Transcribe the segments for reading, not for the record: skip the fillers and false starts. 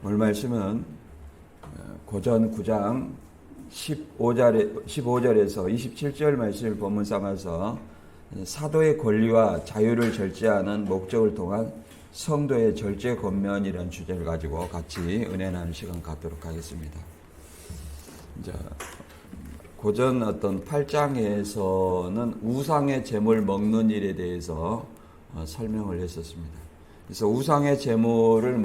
오늘 말씀은 고전 9장 15절에서 27절 말씀을 본문 삼아서 사도의 권리와 자유를 절제하는 목적을 통한 성도의 절제 권면이라는 주제를 가지고 같이 은혜 나누는 시간 갖도록 하겠습니다. 이제 고전 어떤 8장에서는 우상의 제물 먹는 일에 대해서 설명을 했었습니다. 그래서 우상의 제물을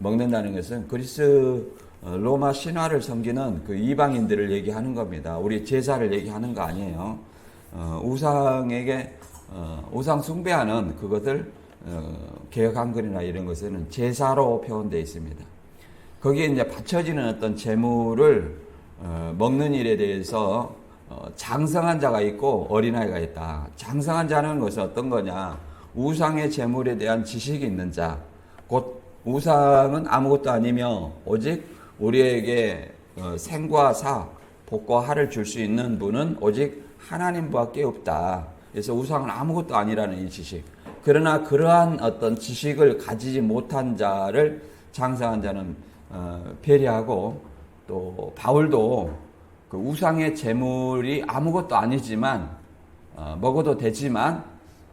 먹는다는 것은 그리스 로마 신화를 섬기는 그 이방인들을 얘기하는 겁니다. 우리 제사를 얘기하는 거 아니에요. 우상에게 우상 숭배하는 그것을 개역 한글이나 이런 것에는 제사로 표현되어 있습니다. 거기에 이제 바쳐지는 어떤 제물을 먹는 일에 대해서 장성한 자가 있고 어린아이가 있다. 장성한 자는 것은 어떤 거냐? 우상의 제물에 대한 지식이 있는 자, 곧 우상은 아무것도 아니며 오직 우리에게 생과 사, 복과 har을 줄 수 있는 분은 오직 하나님밖에 없다. 그래서 우상은 아무것도 아니라는 이 지식. 그러나 그러한 어떤 지식을 가지지 못한 자를 장성한 자는 배려하고, 또 바울도 그 우상의 제물이 아무것도 아니지만 먹어도 되지만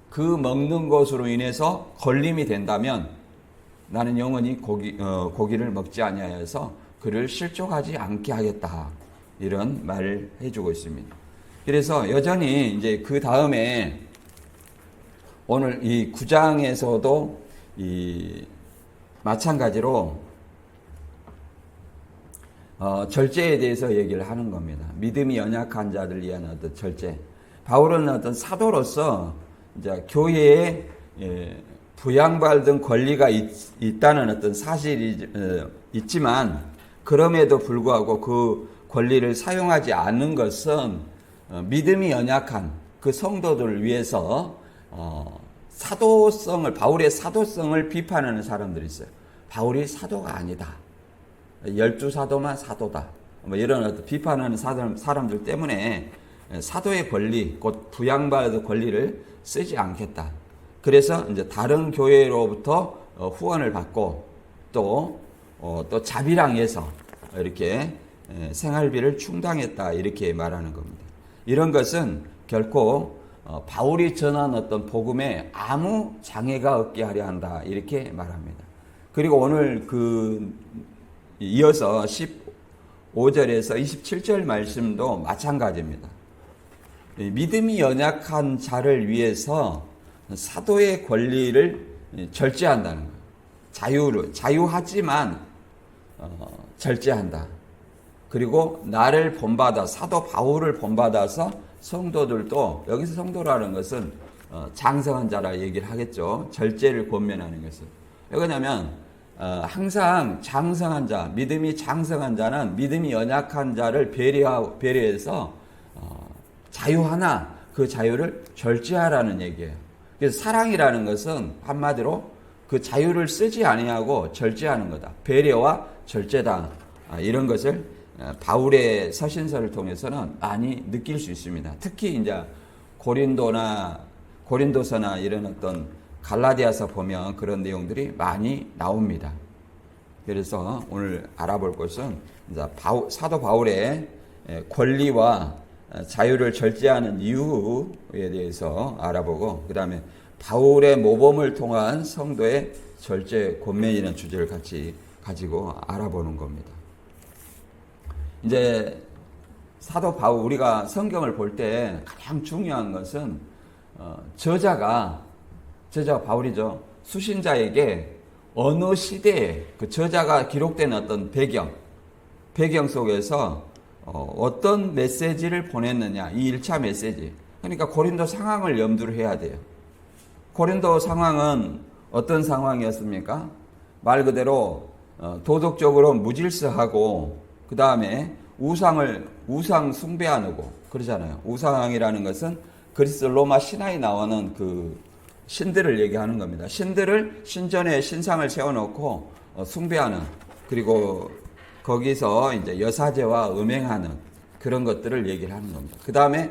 그 먹는 것으로 인해서 걸림이 된다면 나는 영원히 고기를 먹지 아니하여서 그를 실족하지 않게 하겠다. 이런 말을 해주고 있습니다. 그래서 여전히 이제 그 다음에 오늘 이 9장에서도 마찬가지로 절제에 대해서 얘기를 하는 겁니다. 믿음이 연약한 자들 위한 어떤 절제. 바울은 어떤 사도로서 이제 교회에 부양받은 권리가 있다는 어떤 사실이 있지만 그럼에도 불구하고 그 권리를 사용하지 않는 것은 믿음이 연약한 그 성도들을 위해서 바울의 사도성을 비판하는 사람들이 있어요. 바울이 사도가 아니다. 12사도만 사도다. 뭐 이런 어떤 비판하는 사람들 때문에 사도의 권리, 곧 부양받은 권리를 쓰지 않겠다. 그래서 이제 다른 교회로부터 후원을 받고 또 자비랑에서 이렇게 생활비를 충당했다. 이렇게 말하는 겁니다. 이런 것은 결코 바울이 전한 어떤 복음에 아무 장애가 없게 하려 한다. 이렇게 말합니다. 그리고 오늘 이어서 15절에서 27절 말씀도 마찬가지입니다. 믿음이 연약한 자를 위해서 사도의 권리를 절제한다는 거예요. 자유하지만 절제한다. 그리고 나를 본받아 사도 바울을 본받아서 성도들도, 여기서 성도라는 것은 장성한 자라 얘기를 하겠죠. 절제를 권면하는 것은. 왜 그러냐면 항상 장성한 자, 믿음이 장성한 자는 믿음이 연약한 자를 배려해서 자유하나 그 자유를 절제하라는 얘기예요. 그래서 사랑이라는 것은 한마디로 그 자유를 쓰지 아니하고 절제하는 거다. 배려와 절제다. 이런 것을 바울의 서신서를 통해서는 많이 느낄 수 있습니다. 특히 이제 고린도서나 이런 어떤 갈라디아서 보면 그런 내용들이 많이 나옵니다. 그래서 오늘 알아볼 것은 이제 사도 바울의 권리와 자유를 절제하는 이유에 대해서 알아보고, 그 다음에 바울의 모범을 통한 성도의 절제 권면이라는 주제를 같이 가지고 알아보는 겁니다. 이제 사도 바울, 우리가 성경을 볼 때 가장 중요한 것은 저자가 바울이죠. 수신자에게 어느 시대에 그 저자가 기록된 어떤 배경 속에서 어떤 메시지를 보냈느냐, 이 1차 메시지. 그러니까 고린도 상황을 염두를 해야 돼요. 고린도 상황은 어떤 상황이었습니까? 말 그대로 도덕적으로 무질서하고, 그 다음에 우상 숭배하고 그러잖아요. 우상이라는 것은 그리스 로마 신화에 나오는 그 신들을 얘기하는 겁니다. 신전에 신상을 세워놓고 숭배하는, 그리고 거기서 이제 여사제와 음행하는 그런 것들을 얘기를 하는 겁니다. 그 다음에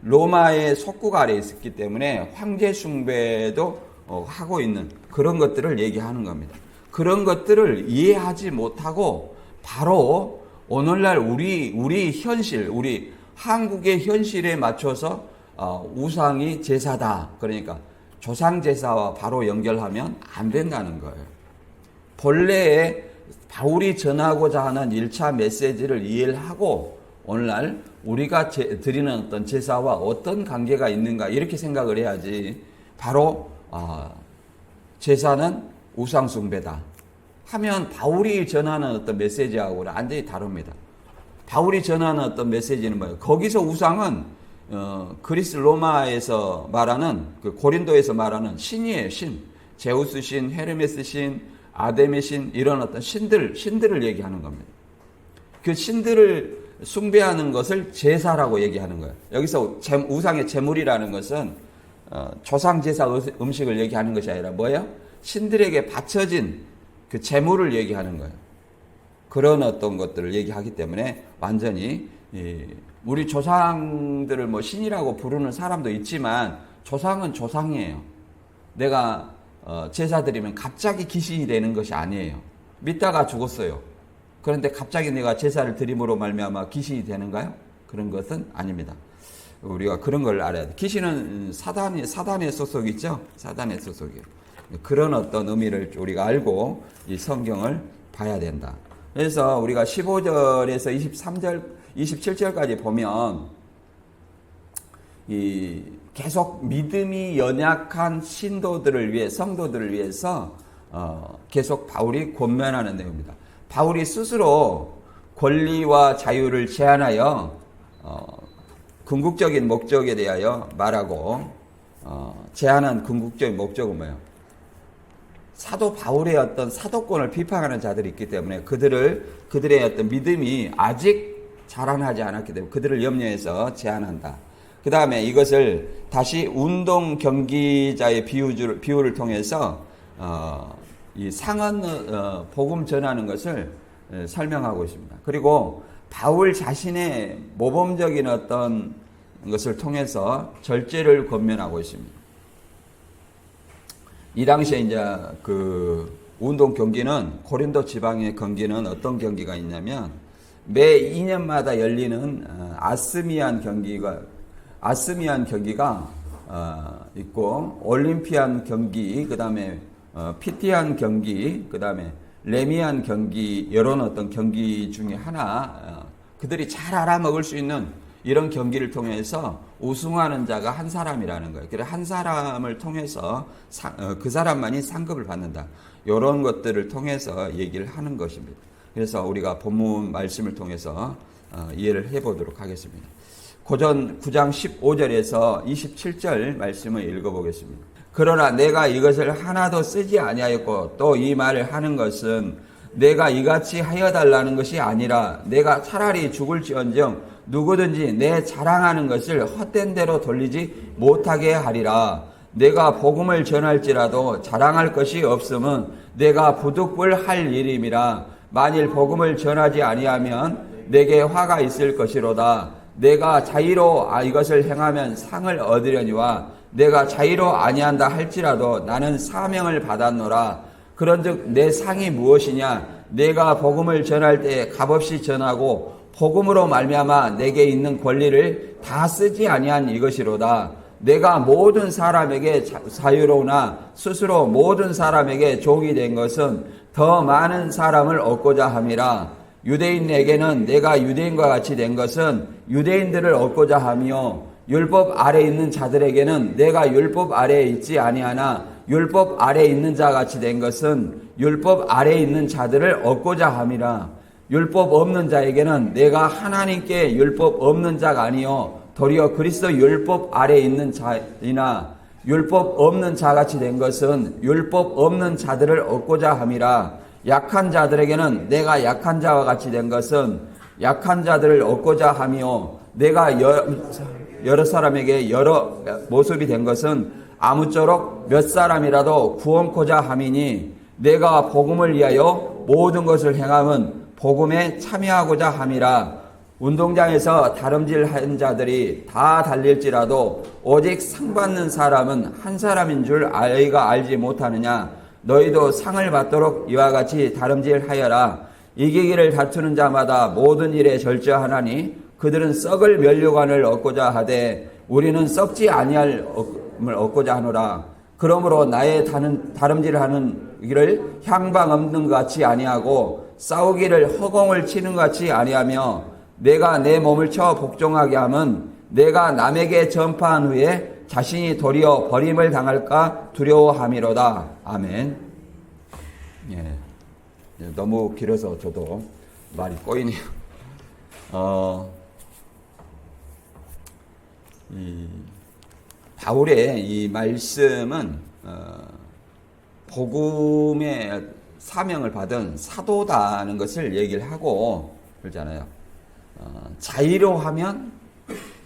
로마의 속국 아래에 있었기 때문에 황제 숭배도 하고 있는 그런 것들을 얘기하는 겁니다. 그런 것들을 이해하지 못하고 바로 오늘날 우리 현실, 우리 한국의 현실에 맞춰서 우상이 제사다. 그러니까 조상 제사와 바로 연결하면 안 된다는 거예요. 본래의 바울이 전하고자 하는 1차 메시지를 이해를 하고 오늘날 우리가 드리는 어떤 제사와 어떤 관계가 있는가 이렇게 생각을 해야지 바로 제사는 우상 숭배다 하면 바울이 전하는 어떤 메시지하고는 완전히 다릅니다. 바울이 전하는 어떤 메시지는 뭐예요? 거기서 우상은 그리스 로마에서 말하는 그 고린도에서 말하는 신이에요. 신. 제우스 신, 헤르메스 신, 아데메 신 이런 어떤 신들을 얘기하는 겁니다. 그 신들을 숭배하는 것을 제사라고 얘기하는 거예요. 여기서 우상의 제물이라는 것은 조상 제사 음식을 얘기하는 것이 아니라 뭐예요? 신들에게 바쳐진 그 제물을 얘기하는 거예요. 그런 어떤 것들을 얘기하기 때문에 완전히 우리 조상들을 뭐 신이라고 부르는 사람도 있지만 조상은 조상이에요. 내가 제사 드리면 갑자기 귀신이 되는 것이 아니에요. 믿다가 죽었어요. 그런데 갑자기 내가 제사를 드림으로 말미암아 귀신이 되는가요? 그런 것은 아닙니다. 우리가 그런 걸 알아야 돼. 귀신은 사단의 소속이죠. 사단의 소속이에요. 그런 어떤 의미를 우리가 알고 이 성경을 봐야 된다. 그래서 우리가 15절에서 23절, 27절까지 보면 계속 믿음이 연약한 신도들을 위해 성도들을 위해서 계속 바울이 권면하는 내용입니다. 바울이 스스로 권리와 자유를 제한하여 궁극적인 목적에 대하여 말하고 제한한 궁극적인 목적은 뭐예요? 사도 바울의 어떤 사도권을 비판하는 자들이 있기 때문에 그들의 어떤 믿음이 아직 자라나지 않았기 때문에 그들을 염려해서 제한한다. 그 다음에 이것을 다시 운동 경기자의 비유를 통해서 이 상한 복음 전하는 것을 설명하고 있습니다. 그리고 바울 자신의 모범적인 어떤 것을 통해서 절제를 권면하고 있습니다. 이 당시에 이제 그 운동 경기는 고린도 지방의 경기는 어떤 경기가 있냐면 매 2년마다 열리는 아스미안 경기가 있고 올림피안 경기, 그다음에 피티안 경기, 그다음에 레미안 경기 이런 어떤 경기 중에 하나 그들이 잘 알아먹을 수 있는 이런 경기를 통해서 우승하는 자가 한 사람이라는 거예요. 그래서 한 사람을 통해서 그 사람만이 상급을 받는다. 이런 것들을 통해서 얘기를 하는 것입니다. 그래서 우리가 본문 말씀을 통해서 이해를 해보도록 하겠습니다. 고전 9장 15절에서 27절 말씀을 읽어보겠습니다. 그러나 내가 이것을 하나도 쓰지 아니하였고 또 이 말을 하는 것은 내가 이같이 하여 달라는 것이 아니라 내가 차라리 죽을지언정 누구든지 내 자랑하는 것을 헛된 대로 돌리지 못하게 하리라. 내가 복음을 전할지라도 자랑할 것이 없음은 내가 부득불할 일임이라. 만일 복음을 전하지 아니하면 내게 화가 있을 것이로다. 내가 자의로 이것을 행하면 상을 얻으려니와 내가 자의로 아니한다 할지라도 나는 사명을 받았노라. 그런즉 내 상이 무엇이냐? 내가 복음을 전할 때 값없이 전하고 복음으로 말미암아 내게 있는 권리를 다 쓰지 아니한 이것이로다. 내가 모든 사람에게 자유로우나 스스로 모든 사람에게 종이 된 것은 더 많은 사람을 얻고자 함이라. 유대인에게는 내가 유대인과 같이 된 것은 유대인들을 얻고자 하며 율법 아래 있는 자들에게는 내가 율법 아래에 있지 아니하나 율법 아래에 있는 자 같이 된 것은 율법 아래에 있는 자들을 얻고자 함이라. 율법 없는 자에게는 내가 하나님께 율법 없는 자가 아니요 도리어 그리스도 율법 아래에 있는 자이나 율법 없는 자같이 된 것은 율법 없는 자들을 얻고자 함이라. 약한 자들에게는 내가 약한 자와 같이 된 것은 약한 자들을 얻고자 하며 내가 여러 사람에게 여러 모습이 된 것은 아무쪼록 몇 사람이라도 구원코자 함이니 내가 복음을 위하여 모든 것을 행함은 복음에 참여하고자 함이라. 운동장에서 다름질한 자들이 다 달릴지라도 오직 상 받는 사람은 한 사람인 줄 아이가 알지 못하느냐. 너희도 상을 받도록 이와 같이 다름질하여라. 이기기를 다투는 자마다 모든 일에 절제하나니 그들은 썩을 면류관을 얻고자 하되 우리는 썩지 아니할 을 얻고자 하노라. 그러므로 나의 다름질하는 일을 향방 없는 것 같이 아니하고 싸우기를 허공을 치는 것 같이 아니하며 내가 내 몸을 쳐 복종하게 함은 내가 남에게 전파한 후에 자신이 도리어 버림을 당할까 두려워함이로다. 아멘. 예, 너무 길어서 저도 말이 꼬이네요. 바울의 이 말씀은 복음의 사명을 받은 사도다는 것을 얘기를 하고 그러잖아요. 자의로 하면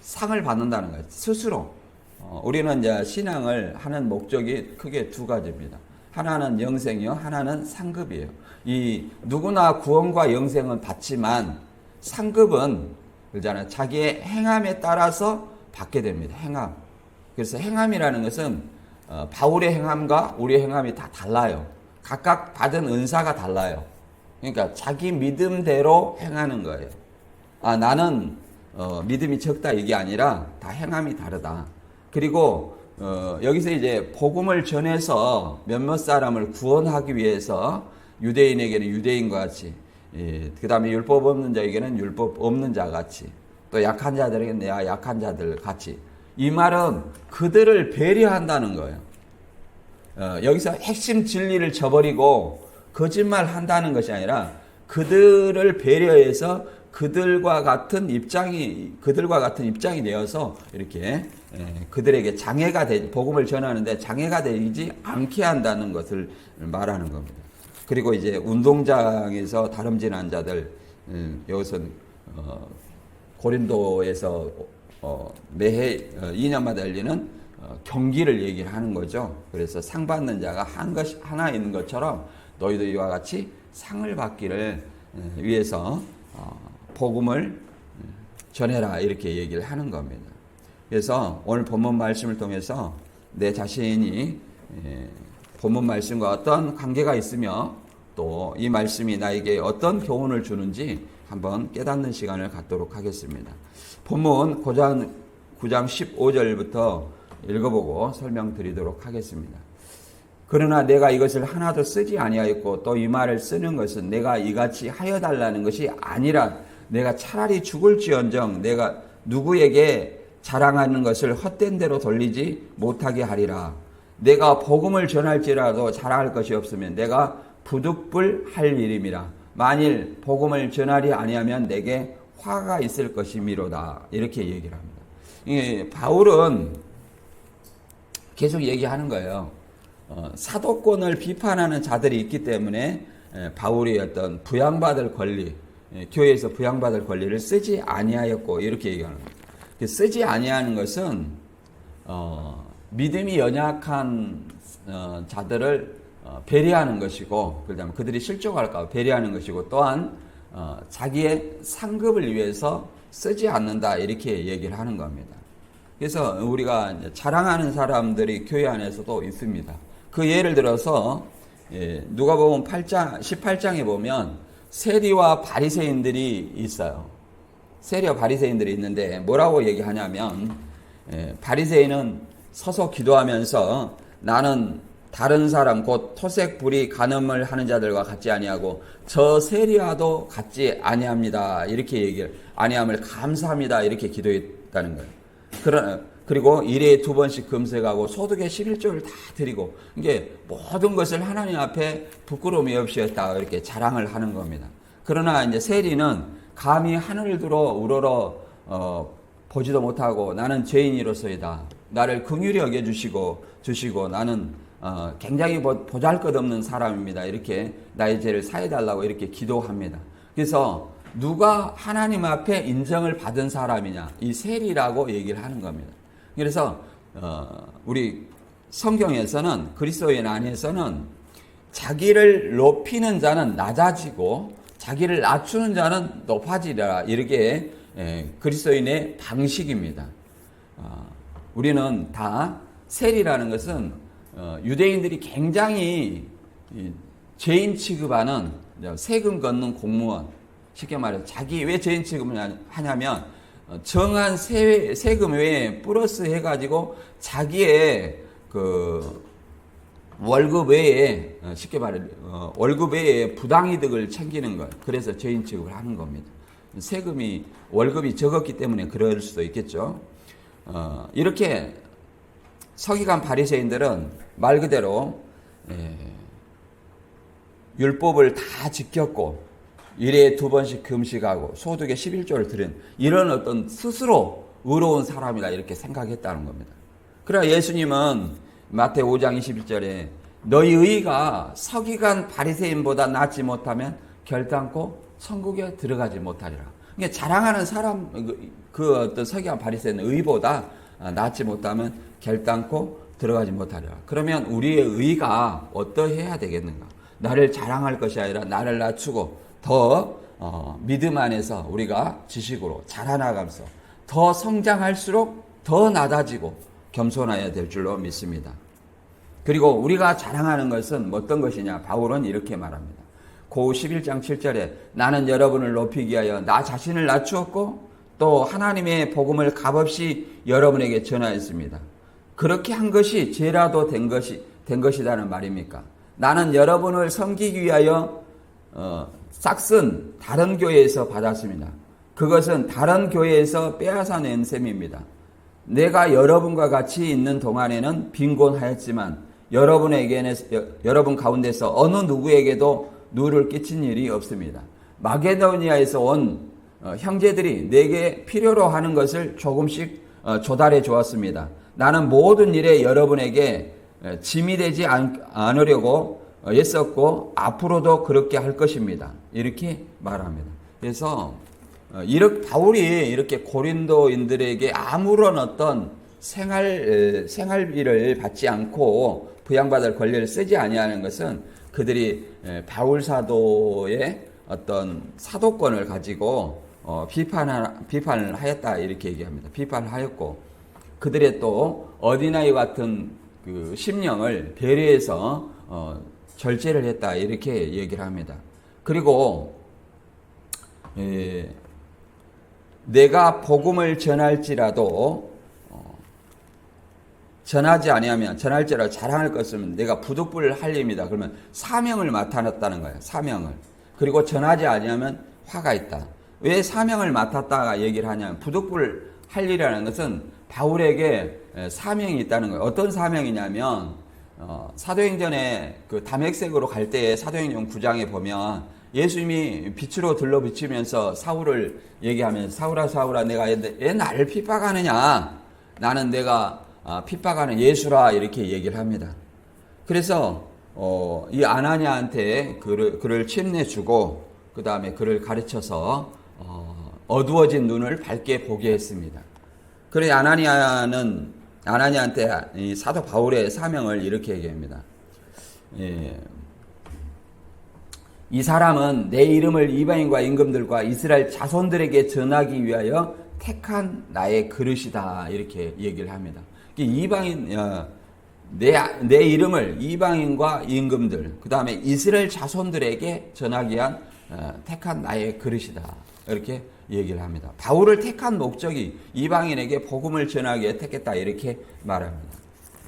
상을 받는다는 거예요. 스스로. 우리는 이제 신앙을 하는 목적이 크게 두 가지입니다. 하나는 영생이요, 하나는 상급이에요. 이 누구나 구원과 영생은 받지만 상급은 그러잖아요. 자기의 행함에 따라서 받게 됩니다. 행함. 그래서 행함이라는 것은 바울의 행함과 우리의 행함이 다 달라요. 각각 받은 은사가 달라요. 그러니까 자기 믿음대로 행하는 거예요. 나는 믿음이 적다 이게 아니라 다 행함이 다르다. 그리고 여기서 이제 복음을 전해서 몇몇 사람을 구원하기 위해서 유대인에게는 유대인과 같이, 그 다음에 율법 없는 자에게는 율법 없는 자 같이, 또 약한 자들에게는 내가 약한 자들 같이. 이 말은 그들을 배려한다는 거예요. 여기서 핵심 진리를 저버리고 거짓말 한다는 것이 아니라 그들을 배려해서 그들과 같은 입장이 되어서 이렇게 그들에게 복음을 전하는데 장애가 되지 않게 한다는 것을 말하는 겁니다. 그리고 이제 운동장에서 다름질한 자들, 여기서는 고린도에서 매해 2년마다 열리는 경기를 얘기를 하는 거죠. 그래서 상 받는 자가 하나 있는 것처럼 너희도 이와 같이 상을 받기를 위해서 복음을 전해라 이렇게 얘기를 하는 겁니다. 그래서 오늘 본문 말씀을 통해서 내 자신이 본문 말씀과 어떤 관계가 있으며 또 이 말씀이 나에게 어떤 교훈을 주는지 한번 깨닫는 시간을 갖도록 하겠습니다. 본문 9장 15절부터 읽어보고 설명드리도록 하겠습니다. 그러나 내가 이것을 하나도 쓰지 아니하였고 또 이 말을 쓰는 것은 내가 이같이 하여달라는 것이 아니라 내가 차라리 죽을지언정 내가 누구에게 자랑하는 것을 헛된 대로 돌리지 못하게 하리라. 내가 복음을 전할지라도 자랑할 것이 없으면 내가 부득불할 일임이라. 만일 복음을 전하리 아니하면 내게 화가 있을 것이미로다. 이렇게 얘기를 합니다. 바울은 계속 얘기하는 거예요. 사도권을 비판하는 자들이 있기 때문에 바울이 어떤 부양받을 권리, 교회에서 부양받을 권리를 쓰지 아니하였고 이렇게 얘기하는 거예요. 쓰지 아니하는 것은 믿음이 연약한 자들을 배려하는 것이고, 그다음에 그들이 실족할까 배려하는 것이고, 또한 자기의 상급을 위해서 쓰지 않는다 이렇게 얘기를 하는 겁니다. 그래서 우리가 이제 자랑하는 사람들이 교회 안에서도 있습니다. 그 예를 들어서 누가복음 18장에 보면 세리와 바리새인들이 있어요. 세리와 바리새인들이 있는데 뭐라고 얘기하냐면 바리새인은 서서 기도하면서 나는 다른 사람 곧 토색불이 간음을 하는 자들과 같지 아니하고 저 세리와도 같지 아니합니다. 이렇게 얘기를 아니함을 감사합니다. 이렇게 기도했다는 거예요. 그리고 일에 2번씩 금색하고 소득의 11조를 다 드리고 이게 모든 것을 하나님 앞에 부끄러움이 없이 했다 이렇게 자랑을 하는 겁니다. 그러나 이제 세리는 감히 하늘을 들어 우러러 보지도 못하고 나는 죄인이로서이다. 나를 긍휼히 여겨주시고 나는 굉장히 보잘것없는 사람입니다. 이렇게 나의 죄를 사해달라고 이렇게 기도합니다. 그래서 누가 하나님 앞에 인정을 받은 사람이냐, 이 세리라고 얘기를 하는 겁니다. 그래서 우리 성경에서는 그리스도인 안에서는 자기를 높이는 자는 낮아지고 자기를 낮추는 자는 높아지리라 이렇게 그리스도인의 방식입니다. 우리는 다 세리라는 것은 유대인들이 굉장히 이 죄인 취급하는 세금 걷는 공무원, 쉽게 말해서 자기 왜 죄인 취급을 하냐면 정한 세금 외에 플러스 해가지고 자기의 그 월급 외에 쉽게 말해 월급 외에 부당이득을 챙기는 것, 그래서 죄인 취급을 하는 겁니다. 세금이 월급이 적었기 때문에 그럴 수도 있겠죠. 이렇게 서기관 바리새인들은 말 그대로 율법을 다 지켰고 일에 2번씩 금식하고 소득의 11조를 드린 이런 어떤 스스로 의로운 사람이다 이렇게 생각했다는 겁니다. 그러나 예수님은 마태오 5장 21절에 너희 의가 서기관 바리새인보다 낫지 못하면 결단코 천국에 들어가지 못하리라. 그러니까 자랑하는 사람 그 어떤 서기관 바리새인 의보다 낫지 못하면 결단코 들어가지 못하리라. 그러면 우리의 의가 어떠해야 되겠는가? 나를 자랑할 것이 아니라 나를 낮추고 더 믿음 안에서 우리가 지식으로 자라나가면서 더 성장할수록 더 낮아지고 겸손해야 될 줄로 믿습니다. 그리고 우리가 자랑하는 것은 어떤 것이냐? 바울은 이렇게 말합니다. 고 11장 7절에 나는 여러분을 높이기 위하여 나 자신을 낮추었고 또 하나님의 복음을 값없이 여러분에게 전하였습니다. 그렇게 한 것이 죄라도 된 것이라는 말입니까? 나는 여러분을 섬기기 위하여 싹슨 다른 교회에서 받았습니다. 그것은 다른 교회에서 빼앗아낸 셈입니다. 내가 여러분과 같이 있는 동안에는 빈곤하였지만 여러분 가운데서 어느 누구에게도 누를 끼친 일이 없습니다. 마게도니아에서 온 형제들이 내게 필요로 하는 것을 조금씩 조달해 주었습니다. 나는 모든 일에 여러분에게 짐이 되지 않으려고 애썼고 앞으로도 그렇게 할 것입니다. 이렇게 말합니다. 그래서 바울이 이렇게 고린도인들에게 아무런 어떤 생활비를 받지 않고 부양받을 권리를 쓰지 아니하는 것은 그들이 바울 사도의 어떤 사도권을 가지고 비판을 하였다 이렇게 얘기합니다. 비판을 하였고 그들의 또 어린아이 같은 그 심령을 배려해서 절제를 했다 이렇게 얘기를 합니다. 그리고 내가 복음을 전할지라도 전하지 아니하면 전할지라도 자랑할 것은 내가 부득불을 할림이다. 그러면 사명을 맡아놨다는 거예요. 사명을. 그리고 전하지 아니하면 화가 있다. 왜 사명을 맡았다가 얘기를 하냐면 부득불 할 일이라는 것은 바울에게 사명이 있다는 거예요. 어떤 사명이냐면 사도행전에 그 담액색으로 갈 때에 사도행전 9장에 보면 예수님이 빛으로 들러비치면서 사울을 얘기하면서 사울아 내가 왜 나를 핍박하느냐? 나는 내가 핍박하는 예수라 이렇게 얘기를 합니다. 그래서 이 아나니아한테 그를 침내주고 그 다음에 그를 가르쳐서 어두워진 눈을 밝게 보게 했습니다. 그래 아나니아한테 이 사도 바울의 사명을 이렇게 얘기합니다. 이 사람은 내 이름을 이방인과 임금들과 이스라엘 자손들에게 전하기 위하여 택한 나의 그릇이다 이렇게 얘기를 합니다. 이방인 내 이름을 이방인과 임금들 그 다음에 이스라엘 자손들에게 전하기 위한 택한 나의 그릇이다 이렇게 얘기를 합니다. 바울을 택한 목적이 이방인에게 복음을 전하기에 택했다 이렇게 말합니다.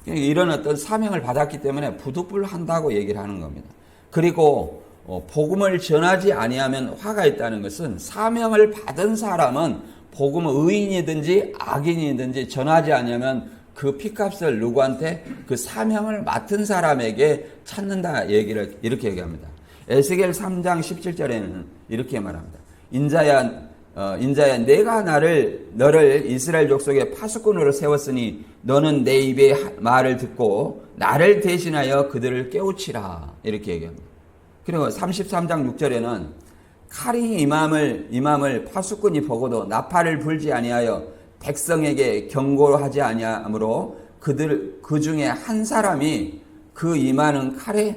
이런 어떤 사명을 받았기 때문에 부득불한다고 얘기를 하는 겁니다. 그리고 복음을 전하지 아니하면 화가 있다는 것은 사명을 받은 사람은 복음을 의인이든지 악인이든지 전하지 아니하면 그 피값을 누구한테 그 사명을 맡은 사람에게 찾는다 얘기를 이렇게 얘기합니다. 에스겔 3장 17절에는 이렇게 말합니다. 인자야 내가 너를 이스라엘 족속의 파수꾼으로 세웠으니 너는 내 입의 말을 듣고 나를 대신하여 그들을 깨우치라 이렇게 얘기합니다. 그리고 33장 6절에는 칼이 임함을 파수꾼이 보고도 나팔을 불지 아니하여 백성에게 경고하지 아니하므로 그 중에 한 사람이 그 임하는 칼에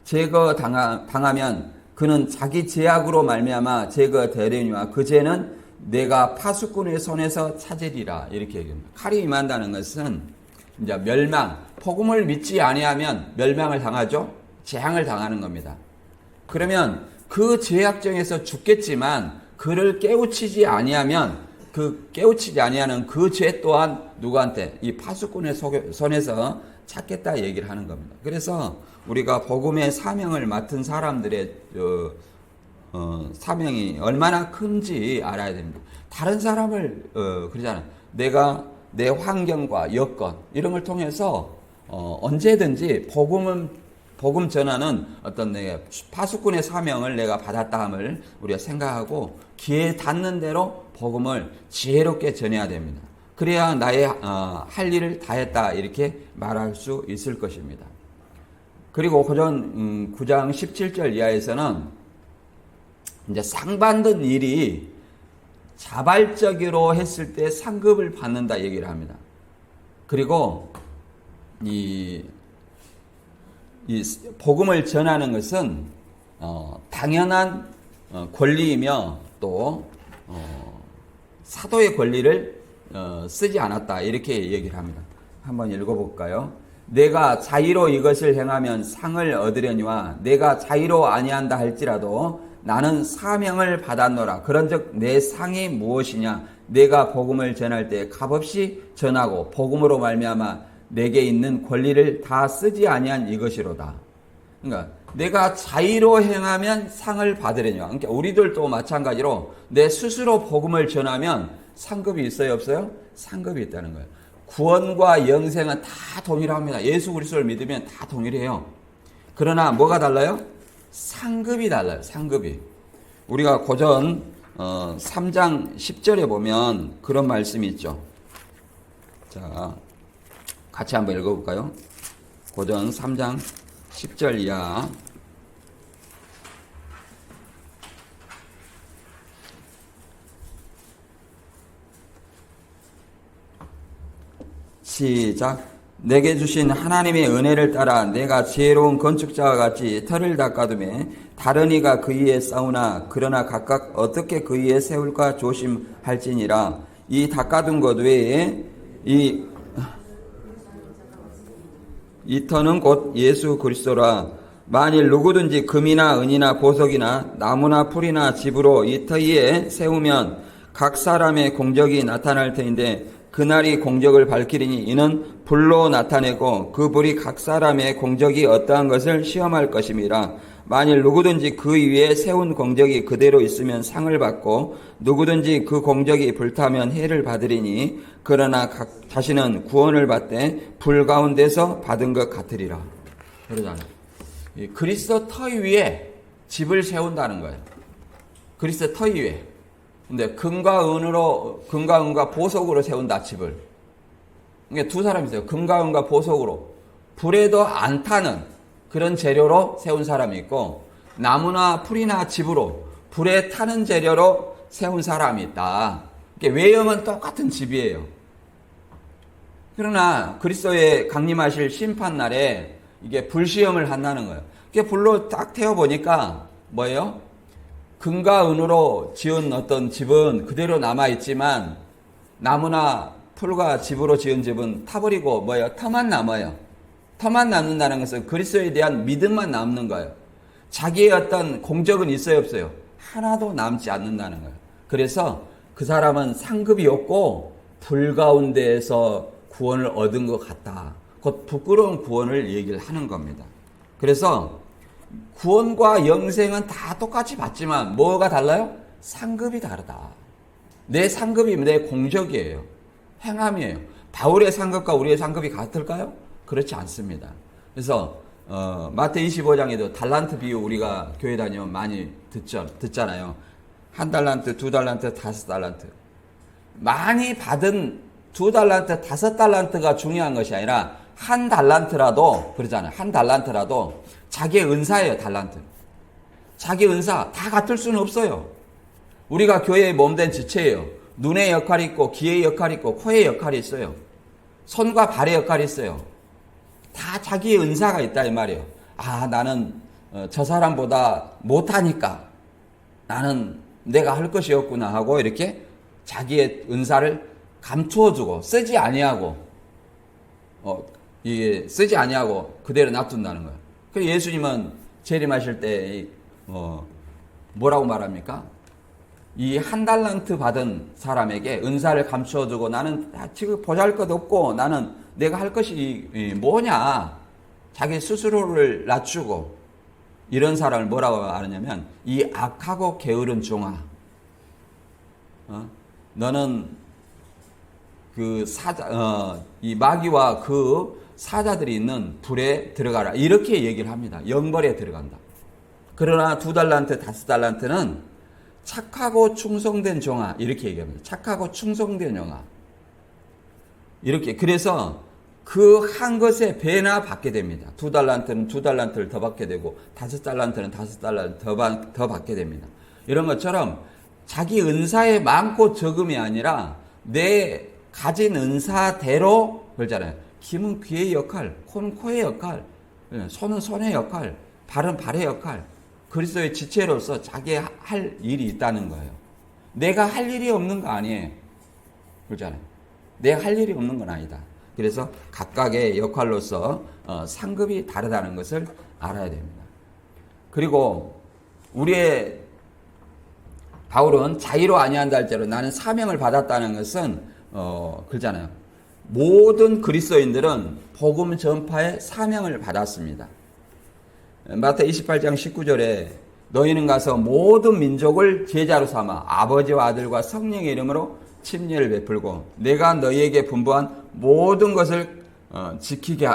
제거당하면 그는 자기 죄악으로 말미암아 제거되려니와 그 죄는 내가 파수꾼의 손에서 찾으리라 이렇게 얘기합니다. 칼이 임한다는 것은 이제 멸망, 복음을 믿지 아니하면 멸망을 당하죠. 재앙을 당하는 겁니다. 그러면 그 죄악정에서 죽겠지만 그를 깨우치지 아니하면 그 깨우치지 아니하는 그 죄 또한 누구한테? 이 파수꾼의 손에서 찾겠다 얘기를 하는 겁니다. 그래서 우리가 복음의 사명을 맡은 사람들의 사명이 얼마나 큰지 알아야 됩니다. 다른 사람을 그러잖아요. 내가 내 환경과 여건 이런 걸 통해서 언제든지 복음 전하는 어떤 내 파수꾼의 사명을 내가 받았다 함을 우리가 생각하고 기회에 닿는 대로 복음을 지혜롭게 전해야 됩니다. 그래야 나의 할 일을 다했다 이렇게 말할 수 있을 것입니다. 그리고 고전 9장 17절 이하에서는 이제 상 받는 일이 자발적으로 했을 때 상급을 받는다 얘기를 합니다. 그리고 이 복음을 전하는 것은 당연한 권리이며 또 사도의 권리를 쓰지 않았다 이렇게 얘기를 합니다. 한번 읽어볼까요? 내가 자의로 이것을 행하면 상을 얻으려니와 내가 자의로 아니한다 할지라도 나는 사명을 받았노라. 그런즉 내 상이 무엇이냐? 내가 복음을 전할 때 값없이 전하고 복음으로 말미암아 내게 있는 권리를 다 쓰지 아니한 이것이로다. 그러니까 내가 자의로 행하면 상을 받으려니와. 그러니까 우리들도 마찬가지로 내 스스로 복음을 전하면 상급이 있어요, 없어요? 상급이 있다는 거예요. 구원과 영생은 다 동일합니다. 예수 그리스도를 믿으면 다 동일해요. 그러나 뭐가 달라요? 상급이 달라요. 상급이. 우리가 고전 3장 10절에 보면 그런 말씀이 있죠. 자, 같이 한번 읽어볼까요? 고전 3장 10절 이하. 시작. 내게 주신 하나님의 은혜를 따라 내가 지혜로운 건축자와 같이 터를 닦아두매 다른 이가 그 위에 쌓으나 그러나 각각 어떻게 그 위에 세울까 조심할지니라. 이 닦아둔 것 외에 이 터는 곧 예수 그리스도라. 만일 누구든지 금이나 은이나 보석이나 나무나 풀이나 집으로 이 터 위에 세우면 각 사람의 공적이 나타날 터인데 그날이 공적을 밝히리니 이는 불로 나타내고 그 불이 각 사람의 공적이 어떠한 것을 시험할 것임이라. 만일 누구든지 그 위에 세운 공적이 그대로 있으면 상을 받고 누구든지 그 공적이 불타면 해를 받으리니 그러나 자신은 구원을 받되 불 가운데서 받은 것 같으리라. 그러잖아요. 그리스도 터 위에 집을 세운다는 거예요. 그리스도 터 위에. 근데 금과 은과 보석으로 세운다 집을. 그러니까 두 사람이 있어요. 금과 은과 보석으로 불에도 안 타는 그런 재료로 세운 사람이 있고 나무나 풀이나 집으로 불에 타는 재료로 세운 사람이 있다. 외형은 똑같은 집이에요. 그러나 그리스도의 강림하실 심판날에 이게 불시험을 한다는 거예요. 이게 불로 딱 태워보니까 뭐예요? 금과 은으로 지은 어떤 집은 그대로 남아있지만 나무나 풀과 집으로 지은 집은 타버리고 뭐예요? 터만 남아요. 터만 남는다는 것은 그리스도에 대한 믿음만 남는 거예요. 자기의 어떤 공적은 있어요, 없어요? 하나도 남지 않는다는 거예요. 그래서 그 사람은 상급이 없고 불 가운데에서 구원을 얻은 것 같다. 곧 부끄러운 구원을 얘기를 하는 겁니다. 그래서 구원과 영생은 다 똑같이 받지만 뭐가 달라요? 상급이 다르다. 내 상급이 내 공적이에요. 행함이에요. 바울의 상급과 우리의 상급이 같을까요? 그렇지 않습니다. 그래서 마태 25장에도 달란트 비유 우리가 교회 다니면 많이 듣잖아요. 1달란트, 2달란트, 5달란트. 많이 받은 2달란트, 5달란트가 중요한 것이 아니라 1달란트라도 그러잖아요. 1달란트라도 자기의 은사예요. 달란트. 자기 은사 다 같을 수는 없어요. 우리가 교회의 몸된 지체예요. 눈의 역할이 있고 귀의 역할이 있고 코의 역할이 있어요. 손과 발의 역할이 있어요. 다 자기의 은사가 있다 이 말이에요. 아, 나는 저 사람보다 못하니까 나는 내가 할 것이 없구나 하고 이렇게 자기의 은사를 감추어주고 쓰지 아니하고 이게 쓰지 아니하고 그대로 놔둔다는 거예요. 그래서 예수님은 재림하실 때 뭐라고 말합니까? 이 한 달란트 받은 사람에게 은사를 감춰두고 나는 지금 보잘것없고 나는 내가 할 것이 뭐냐, 자기 스스로를 낮추고 이런 사람을 뭐라고 하느냐면 이 악하고 게으른 종아, 너는 그 이 마귀와 그 사자들이 있는 불에 들어가라, 이렇게 얘기를 합니다. 영벌에 들어간다. 그러나 2달란트 5달란트는 착하고 충성된 종아, 이렇게 얘기합니다. 착하고 충성된 종아, 이렇게. 그래서 그 한 것에 배나 받게 됩니다. 2달란트는 2달란트를 더 받게 되고 5달란트는 5달란트 더 받게 됩니다. 이런 것처럼 자기 은사에 많고 적음이 아니라 내 가진 은사대로, 그러잖아요. 귀는 귀의 역할, 코는 코의 역할, 손은 손의 역할, 발은 발의 역할, 그리스도의 지체로서 자기 할 일이 있다는 거예요. 내가 할 일이 없는 거 아니에요. 그러잖아요. 내가 할 일이 없는 건 아니다. 그래서 각각의 역할로서 상급이 다르다는 것을 알아야 됩니다. 그리고 우리의 바울은 자의로 아니한다 할지라도 나는 사명을 받았다는 것은 그러잖아요. 모든 그리스도인들은 복음 전파의 사명을 받았습니다. 마태 28장 19절에 너희는 가서 모든 민족을 제자로 삼아 아버지와 아들과 성령의 이름으로 침례를 베풀고 내가 너희에게 분부한 모든 것을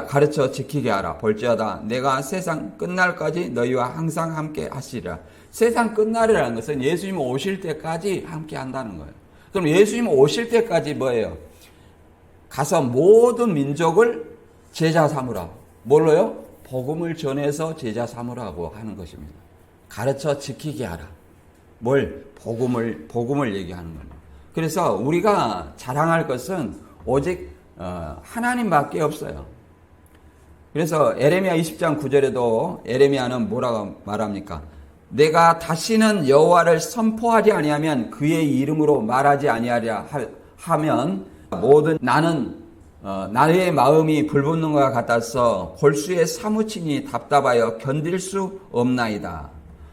가르쳐 지키게 하라. 볼지어다 내가 세상 끝날까지 너희와 항상 함께 하시리라. 세상 끝날이라는 것은 예수님 오실 때까지 함께 한다는 거예요. 그럼 예수님 오실 때까지 뭐예요? 가서 모든 민족을 제자 삼으라. 뭘로요? 복음을 전해서 제자 삼으라고 하는 것입니다. 가르쳐 지키게 하라. 뭘? 복음을 얘기하는 겁니다. 그래서 우리가 자랑할 것은 오직 하나님밖에 없어요. 그래서 에레미야 20장 9절에도 에레미야는 뭐라고 말합니까? 내가 다시는 여호와를 선포하지 아니하면 그의 이름으로 말하지 아니하리라 하면 모든 나는 나의 마음이 불붙는 것과 같아서 골수에 사무치니 답답하여 견딜 수 없나이다.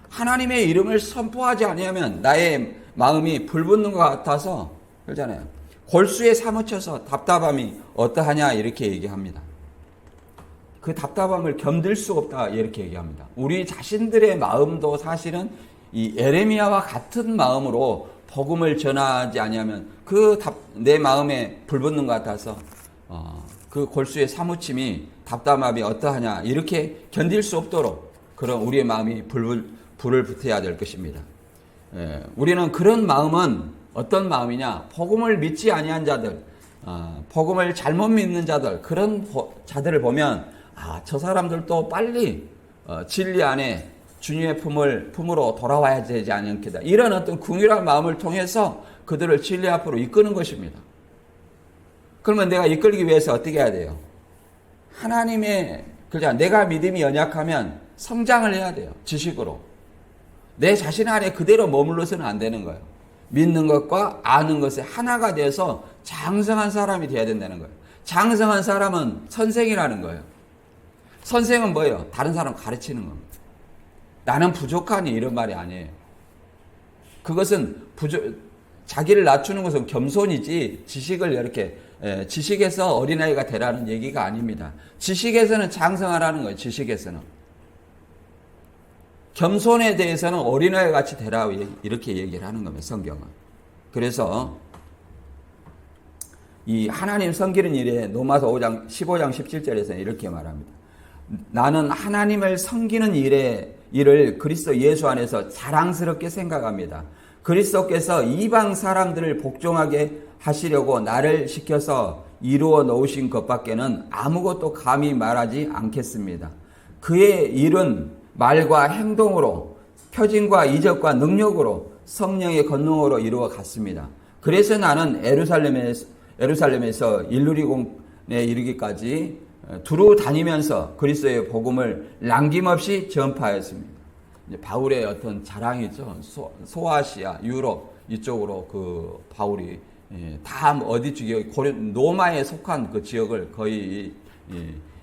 하나님의 이름을 선포하지 아니하면 나의 마음이 불붙는 것 같아서, 그러잖아요. 골수에 사무쳐서 답답함이 어떠하냐 이렇게 얘기합니다. 그 답답함을 견딜 수 없다 이렇게 얘기합니다. 우리 자신들의 마음도 사실은 이 에레미야와 같은 마음으로 복음을 전하지 아니하면 내 마음에 불붙는 것 같아서 그 골수의 사무침이 답답함이 어떠하냐 이렇게 견딜 수 없도록 그런 우리의 마음이 불을 붙여야 될 것입니다. 우리는 그런 마음은 어떤 마음이냐? 복음을 믿지 아니한 자들, 복음을 잘못 믿는 자들, 그런 자들을 보면 저 사람들도 빨리 진리 안에 주님의 품으로 돌아와야 되지 않겠다. 이런 어떤 긍휼한 마음을 통해서 그들을 진리 앞으로 이끄는 것입니다. 그러면 내가 이끌기 위해서 어떻게 해야 돼요? 내가 믿음이 연약하면 성장을 해야 돼요. 지식으로. 내 자신 안에 그대로 머물러서는 안 되는 거예요. 믿는 것과 아는 것에 하나가 돼서 장성한 사람이 돼야 된다는 거예요. 장성한 사람은 선생이라는 거예요. 선생은 뭐예요? 다른 사람 가르치는 겁니다. 나는 부족하니 이런 말이 아니에요. 그것은 자기를 낮추는 것은 겸손이지 지식에서 어린아이가 되라는 얘기가 아닙니다. 지식에서는 장성하라는 거예요. 지식에서는. 겸손에 대해서는 어린아이 같이 되라 이렇게 얘기를 하는 겁니다. 성경은. 그래서 이 하나님 섬기는 일에 로마서 15장 17절에서 이렇게 말합니다. 나는 하나님을 섬기는 일을 그리스도 예수 안에서 자랑스럽게 생각합니다. 그리스도께서 이방 사람들을 복종하게 하시려고 나를 시켜서 이루어 놓으신 것밖에는 아무것도 감히 말하지 않겠습니다. 그의 일은 말과 행동으로 표징과 이적과 능력으로 성령의 권능으로 이루어 갔습니다. 그래서 나는 예루살렘에서 일루리공에 이르기까지 두루 다니면서 그리스도의 복음을 남김없이 전파하였습니다. 이제 바울의 어떤 자랑이죠. 소아시아, 유럽 이쪽으로 그 바울이 다 어디 지역 로마에 속한 그 지역을 거의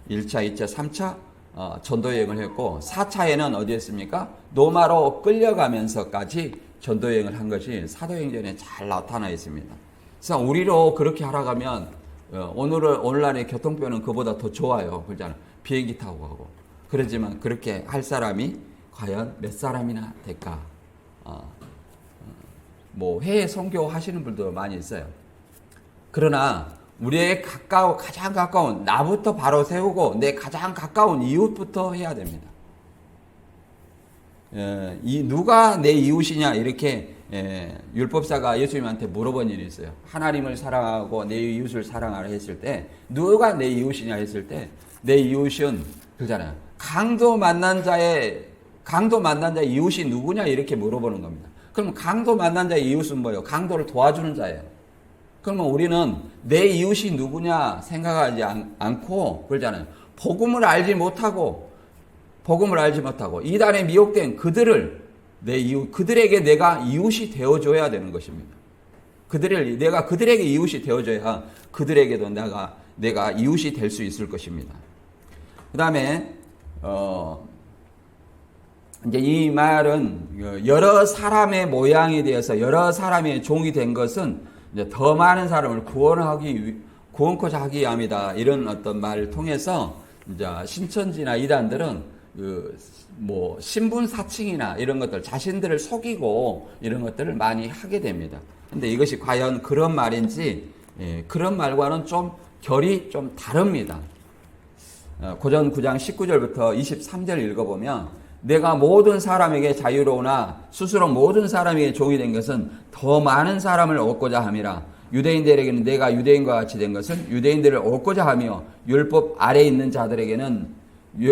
1차, 2차, 3차 전도 여행을 했고 4차에는 어디였습니까? 로마로 끌려가면서까지 전도 여행을 한 것이 사도행전에 잘 나타나 있습니다. 그래서 우리로 그렇게 하라고 하면 오늘날의 교통편은 그보다 더 좋아요. 그렇잖아요. 비행기 타고 가고. 그러지만 그렇게 할 사람이 과연 몇 사람이나 될까? 뭐 해외 선교 하시는 분도 많이 있어요. 그러나 우리의 가장 가까운 나부터 바로 세우고 내 가장 가까운 이웃부터 해야 됩니다. 누가 내 이웃이냐 이렇게 율법사가 예수님한테 물어본 일이 있어요. 하나님을 사랑하고 내 이웃을 사랑하라 했을 때 누가 내 이웃이냐 했을 때 내 이웃은 그잖아요. 강도 만난 자의 이웃이 누구냐 이렇게 물어보는 겁니다. 그럼 강도 만난 자의 이웃은 뭐예요? 강도를 도와주는 자예요. 그러면 우리는 내 이웃이 누구냐 생각하지 않고 그러잖아요. 복음을 알지 못하고 이단에 미혹된 그들에게 내가 이웃이 되어줘야 되는 것입니다. 내가 그들에게 이웃이 되어줘야 그들에게도 내가 이웃이 될 수 있을 것입니다. 그 다음에 이제 이 말은 여러 사람의 모양이 되어서 여러 사람의 종이 된 것은 이제 더 많은 사람을 구원코자 하기 위함이다. 이런 어떤 말을 통해서 이제 신천지나 이단들은 뭐 신분 사칭이나 이런 것들 자신들을 속이고 이런 것들을 많이 하게 됩니다. 근데 이것이 과연 그런 말인지 그런 말과는 좀 결이 좀 다릅니다. 고전 9장 19절부터 23절 읽어보면 내가 모든 사람에게 자유로우나 스스로 모든 사람에게 종이 된 것은 더 많은 사람을 얻고자 함이라. 유대인들에게는 내가 유대인과 같이 된 것은 유대인들을 얻고자 하며 율법 아래에 있는 자들에게는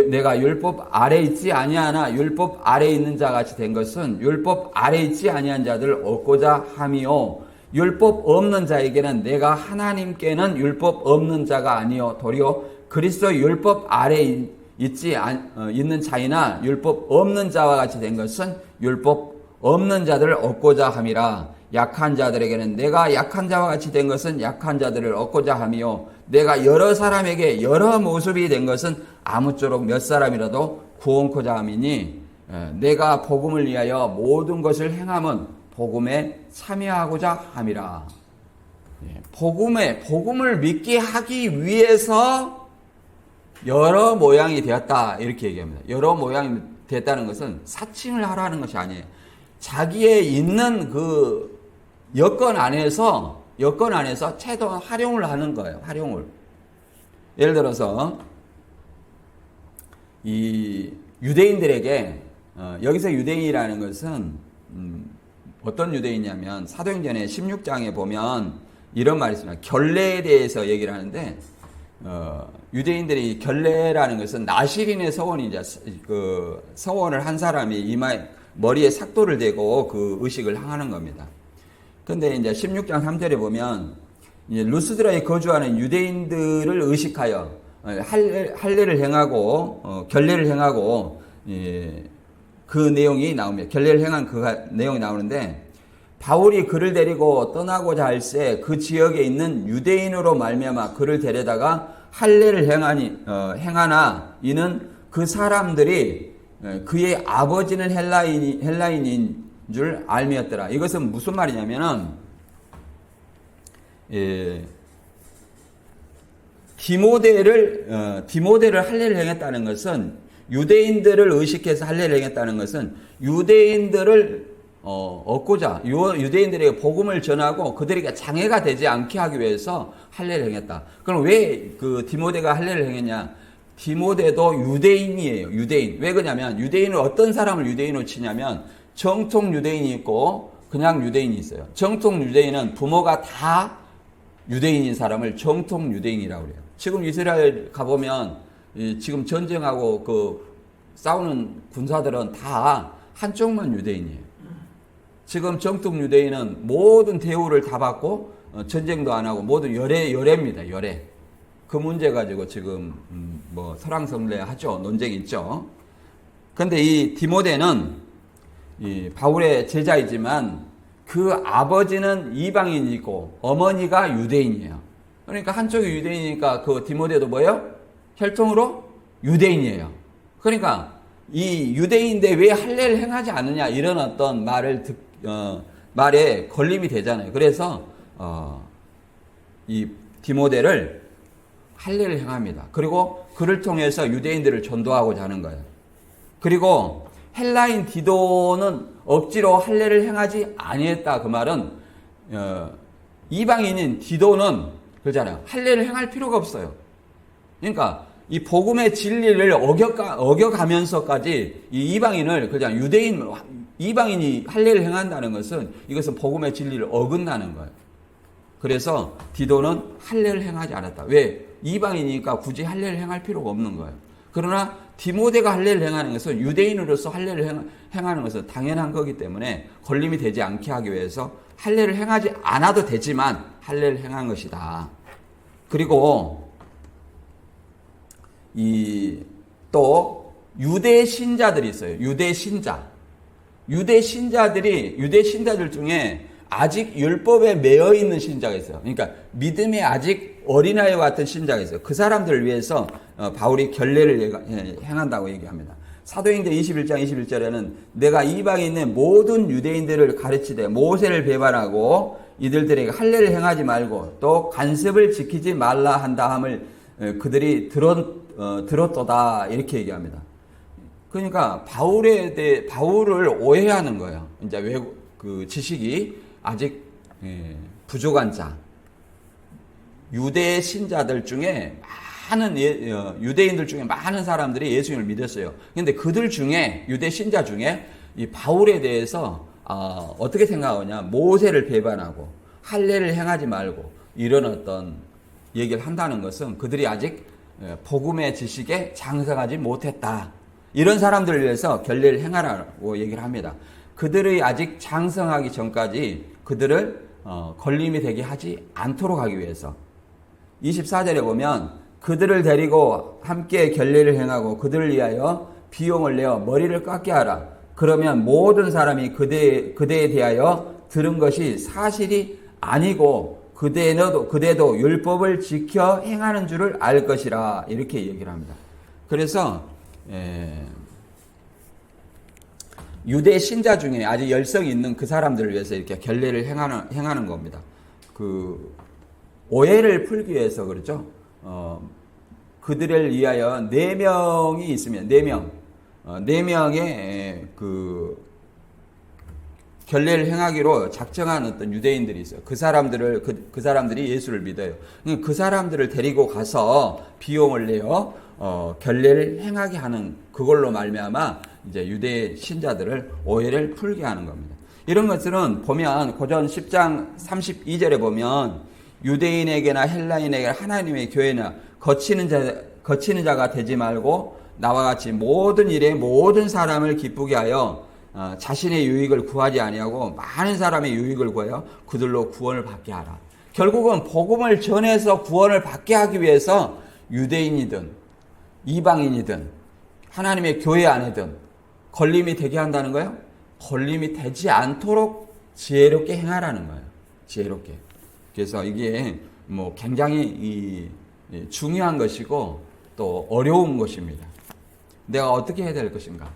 내가 율법 아래에 있지 아니하나 율법 아래에 있는 자 같이 된 것은 율법 아래에 있지 아니한 자들을 얻고자 함이요 율법 없는 자에게는 내가 하나님께는 율법 없는 자가 아니요 도리어 그리스도 율법 아래에 있는 자이나 율법 없는 자와 같이 된 것은 율법 없는 자들을 얻고자 함이라. 약한 자들에게는 내가 약한 자와 같이 된 것은 약한 자들을 얻고자 하며 내가 여러 사람에게 여러 모습이 된 것은 아무쪼록 몇 사람이라도 구원코자 함이니 내가 복음을 위하여 모든 것을 행함은 복음에 참여하고자 함이라. 복음을 믿게 하기 위해서 여러 모양이 되었다 이렇게 얘기합니다. 여러 모양이 됐다는 것은 사칭을 하라는 것이 아니에요. 자기의 있는 그 여건 안에서 최대한 활용을 하는 거예요. 활용을. 예를 들어서 이 유대인들에게 여기서 유대인이라는 것은 어떤 유대인이냐면 사도행전의 16장에 보면 이런 말이 있습니다. 결례에 대해서 얘기를 하는데 유대인들이 결례라는 것은 나실인의 서원이 이제 그 서원을 한 사람이 이마에 머리에 삭도를 대고 그 의식을 행하는 겁니다. 근데 이제 16장 3절에 보면 이제 루스드라에 거주하는 유대인들을 의식하여 할례를 행하고 결례를 행하고 그 내용이 나옵니다. 결례를 행한 그 내용이 나오는데 바울이 그를 데리고 떠나고자 할새 그 지역에 있는 유대인으로 말미암아 그를 데려다가 할례를 행하나 이는 그 사람들이 그의 아버지는 헬라인인 줄 알미었더라. 이것은 무슨 말이냐면은 디모데를 할례를 행했다는 것은 유대인들을 의식해서 할례를 행했다는 것은 유대인들을 얻고자 유대인들에게 복음을 전하고 그들에게 장애가 되지 않게 하기 위해서 할례를 행했다. 그럼 왜 그 디모데가 할례를 행했냐? 디모데도 유대인이에요. 유대인. 왜 그러냐면 유대인은 어떤 사람을 유대인으로 치냐면 정통 유대인이 있고 그냥 유대인이 있어요. 정통 유대인은 부모가 다 유대인인 사람을 정통 유대인이라고 그래요. 지금 이스라엘 가보면 지금 전쟁하고 그 싸우는 군사들은 다 한쪽만 유대인이에요. 지금 정통 유대인은 모든 대우를 다 받고 전쟁도 안 하고 모두 열애입니다. 열애. 그 문제 가지고 지금 뭐 설왕설래 하죠. 논쟁이 있죠. 근데 이 디모데는 이 바울의 제자이지만 그 아버지는 이방인이고 어머니가 유대인이에요. 그러니까 한쪽이 유대인이니까 그 디모데도 뭐예요? 혈통으로 유대인이에요. 그러니까 이 유대인인데 왜 할례를 행하지 않느냐 이런 어떤 말에 걸림이 되잖아요. 그래서 이 디모데를 할례를 행합니다. 그리고 그를 통해서 유대인들을 전도하고자 하는 거예요. 그리고 헬라인 디도는 억지로 할례를 행하지 아니했다. 그 말은 이방인인 디도는 그러잖아요. 할례를 행할 필요가 없어요. 그러니까 이 복음의 진리를 어겨가면서까지 이 이방인을 그냥 이방인이 할례를 행한다는 것은 이것은 복음의 진리를 어긋나는 거예요. 그래서 디도는 할례를 행하지 않았다. 왜? 이방인이니까 굳이 할례를 행할 필요가 없는 거예요. 그러나 디모데가 할례를 행하는 것은 유대인으로서 할례를 행하는 것은 당연한 거기 때문에 걸림이 되지 않게 하기 위해서 할례를 행하지 않아도 되지만 할례를 행한 것이다. 그리고 또 유대 신자들이 있어요. 유대 신자들 중에 아직 율법에 매여 있는 신자가 있어요. 그러니까 믿음에 아직 어린아이와 같은 신자가 있어요. 그 사람들을 위해서 바울이 결례를 행한다고 얘기합니다. 사도행전 21장 21절에는 내가 이방인의 모든 유대인들을 가르치되 모세를 배반하고 이들에게 할례를 행하지 말고 또 간섭을 지키지 말라 한다 함을 그들이 들었도다 이렇게 얘기합니다. 그러니까 바울을 오해하는 거예요. 이제 그 지식이 아직 부족한 자, 유대 신자들 중에 유대인들 중에 많은 사람들이 예수님을 믿었어요. 그런데 그들 중에 유대 신자 중에 이 바울에 대해서 어떻게 생각하냐? 모세를 배반하고 할례를 행하지 말고 이런 어떤 얘기를 한다는 것은 그들이 아직 복음의 지식에 장성하지 못했다. 이런 사람들을 위해서 결례를 행하라고 얘기를 합니다. 그들이 아직 장성하기 전까지 그들을 걸림이 되게 하지 않도록 하기 위해서 24절에 보면 그들을 데리고 함께 결례를 행하고 그들을 위하여 비용을 내어 머리를 깎게 하라. 그러면 모든 사람이 그대에 대하여 들은 것이 사실이 아니고 그대도 율법을 지켜 행하는 줄을 알 것이라 이렇게 얘기를 합니다. 그래서 유대 신자 중에 아주 열성이 있는 그 사람들을 위해서 이렇게 결례를 행하는 겁니다. 그 오해를 풀기 위해서 그렇죠. 그들을 위하여 4명이 있으면 4명의 그 결례를 행하기로 작정한 어떤 유대인들이 있어요. 그 사람들이 예수를 믿어요. 그 사람들을 데리고 가서 비용을 내어 결례를 행하게 하는 그걸로 말미암아 이제 유대 신자들을 오해를 풀게 하는 겁니다. 이런 것들은 보면 고전 10장 32절에 보면 유대인에게나 헬라인에게나 하나님의 교회나 거치는 자가 되지 말고 나와 같이 모든 일에 모든 사람을 기쁘게 하여 자신의 유익을 구하지 아니하고 많은 사람의 유익을 구하여 그들로 구원을 받게 하라. 결국은 복음을 전해서 구원을 받게 하기 위해서 유대인이든 이방인이든 하나님의 교회 안에든 걸림이 되게 한다는 거예요. 걸림이 되지 않도록 지혜롭게 행하라는 거예요. 지혜롭게. 그래서 이게 굉장히 중요한 것이고 또 어려운 것입니다. 내가 어떻게 해야 될 것인가?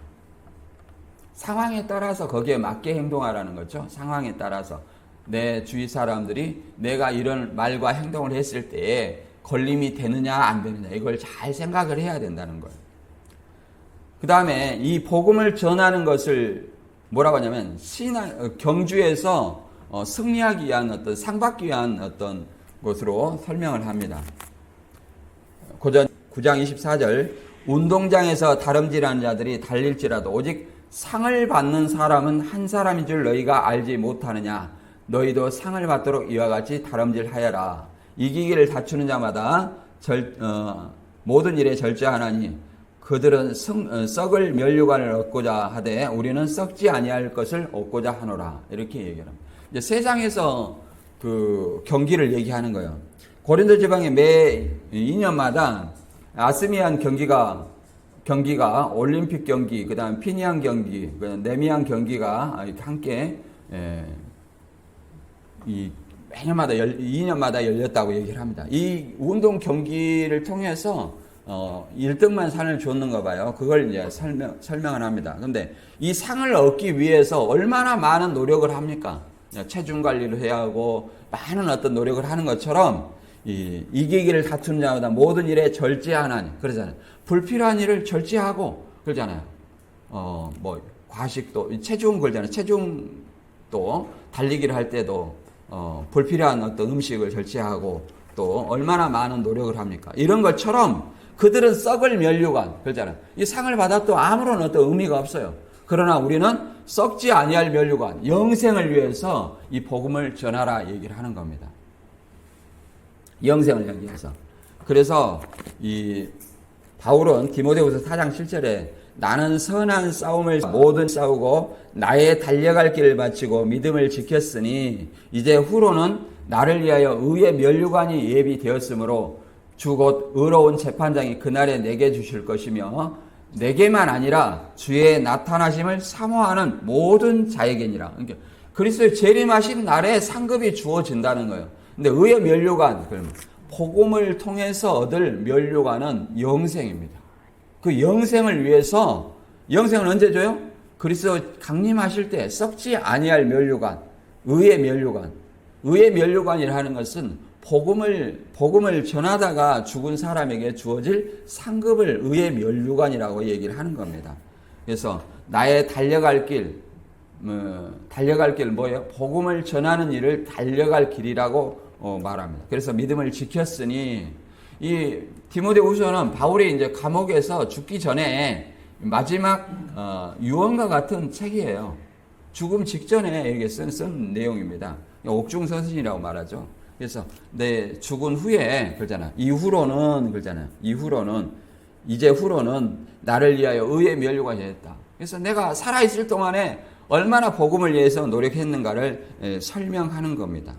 상황에 따라서 거기에 맞게 행동하라는 거죠. 상황에 따라서 내 주위 사람들이 내가 이런 말과 행동을 했을 때에 걸림이 되느냐 안 되느냐 이걸 잘 생각을 해야 된다는 거예요. 그 다음에 이 복음을 전하는 것을 뭐라고 하냐면 경주에서 승리하기 위한 어떤 상받기 위한 어떤 것으로 설명을 합니다. 고전 9장 24절 운동장에서 다름질하는 자들이 달릴지라도 오직 상을 받는 사람은 한 사람인 줄 너희가 알지 못하느냐. 너희도 상을 받도록 이와 같이 다름질하여라. 이기기를 다투는 자마다 모든 일에 절제하나니 그들은 썩을 면류관을 얻고자 하되 우리는 썩지 아니할 것을 얻고자 하노라. 이렇게 얘기합니다. 이제 세상에서 그 경기를 얘기하는 거예요. 고린도 지방에 매 2년마다 아스미안 경기가 올림픽 경기, 그 다음 피니안 경기, 네미안 경기가 함께 매년마다 2년마다 열렸다고 얘기를 합니다. 이 운동 경기를 통해서 1등만 상을 줬는가 봐요. 그걸 이제 설명을 합니다. 근데 이 상을 얻기 위해서 얼마나 많은 노력을 합니까? 체중 관리를 해야 하고 많은 어떤 노력을 하는 것처럼 이기기를 다투는 자마다 모든 일에 절제하나니 그러잖아요. 불필요한 일을 절제하고 그러잖아요. 뭐 과식도 체중 그러잖아요. 체중도 달리기를 할 때도 불필요한 어떤 음식을 절제하고 또 얼마나 많은 노력을 합니까? 이런 것처럼 그들은 썩을 면류관 그러잖아요. 이 상을 받아도 아무런 어떤 의미가 없어요. 그러나 우리는 썩지 아니할 면류관 영생을 위해서 이 복음을 전하라 얘기를 하는 겁니다. 영생을 얘기해서. 그래서 이 바울은 디모데후서 4장 7절에 나는 선한 싸움을 모든 싸우고 나의 달려갈 길을 마치고 믿음을 지켰으니 이제 후로는 나를 위하여 의의 면류관이 예비되었으므로 주 곧 의로운 재판장이 그날에 내게 주실 것이며 내게만 아니라 주의 나타나심을 사모하는 모든 자에게니라. 그러니까 그리스도의 재림하신 날에 상급이 주어진다는 거예요. 근데 의의 면류관, 복음을 통해서 얻을 면류관은 영생입니다. 그 영생을 위해서 영생을 언제 줘요? 그리스도 강림하실 때 썩지 아니할 면류관, 의의 면류관. 의의 면류관이라 하는 것은 복음을 전하다가 죽은 사람에게 주어질 상급을 의의 면류관이라고 얘기를 하는 겁니다. 그래서 나의 달려갈 길 뭐예요? 복음을 전하는 일을 달려갈 길이라고 말합니다. 그래서 믿음을 지켰으니 이 디모데후서는 바울이 이제 감옥에서 죽기 전에 마지막 유언과 같은 책이에요. 죽음 직전에 이렇게 쓴 내용입니다. 옥중서신이라고 말하죠. 그래서 내 죽은 후에 그러잖아. 이제 후로는 나를 위하여 의의 면류관이 됐다. 그래서 내가 살아 있을 동안에 얼마나 복음을 위해서 노력했는가를 설명하는 겁니다.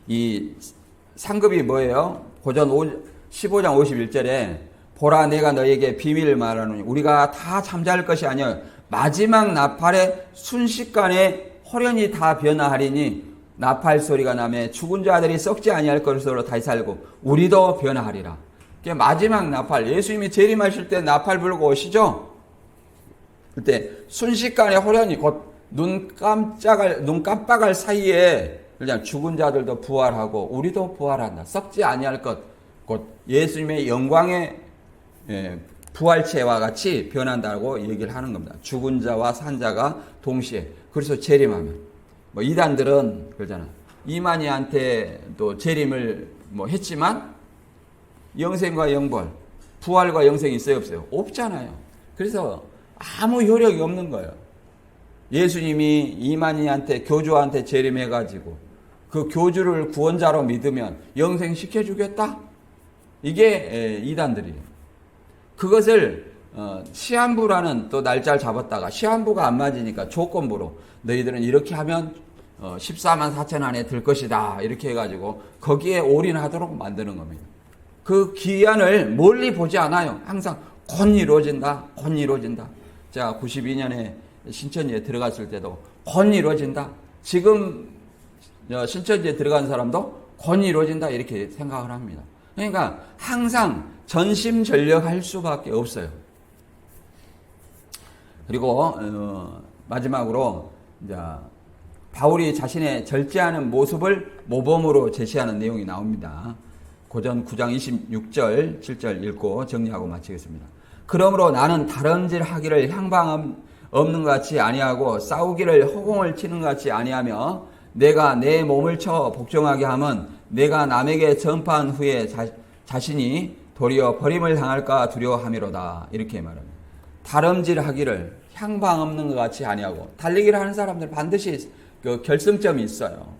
이 상급이 뭐예요? 고전 15장 51절에 보라 내가 너에게 비밀을 말하노니 우리가 다 잠잘 것이 아니여 마지막 나팔에 순식간에 호련히 다 변화하리니 나팔 소리가 나매 죽은 자들이 썩지 아니할 것으로 다시 살고 우리도 변화하리라. 마지막 나팔, 예수님이 재림하실 때 나팔 불고 오시죠? 그때 순식간에 호련히 곧 눈 깜빡할 사이에 그냥 죽은 자들도 부활하고 우리도 부활한다. 썩지 아니할 것, 곧 예수님의 영광의 부활체와 같이 변한다고 얘기를 하는 겁니다. 죽은 자와 산 자가 동시에. 그래서 재림하면. 뭐 이단들은 그러잖아. 이만희한테도 재림을 했지만 영생과 영벌, 부활과 영생이 있어요, 없어요? 없잖아요. 그래서 아무 효력이 없는 거예요. 예수님이 이만희한테 교주한테 재림해가지고 그 교주를 구원자로 믿으면 영생 시켜주겠다? 이게 이단들이에요. 그것을 시한부라는 또 날짜를 잡았다가 시한부가 안 맞으니까 조건부로 너희들은 이렇게 하면 14만 4천 안에 들 것이다 이렇게 해가지고 거기에 올인하도록 만드는 겁니다. 그 기한을 멀리 보지 않아요. 항상 곧 이루어진다. 자 92년에 신천지에 들어갔을 때도 곧 이루어진다. 지금 신천지에 들어간 사람도 곧 이루어진다 이렇게 생각을 합니다. 그러니까 항상 전심전력할 수밖에 없어요. 그리고 마지막으로 이제 바울이 자신의 절제하는 모습을 모범으로 제시하는 내용이 나옵니다. 고전 9장 26절 7절 읽고 정리하고 마치겠습니다. 그러므로 나는 다름질 하기를 향방 없는 것 같이 아니하고 싸우기를 허공을 치는 것 같이 아니하며 내가 내 몸을 쳐 복종하게 하면 내가 남에게 전파한 후에 자신이 도리어 버림을 당할까 두려워함이로다. 이렇게 말합니다. 다름질 하기를 향방 없는 것 같이 아니하고 달리기를 하는 사람들 반드시 그 결승점이 있어요.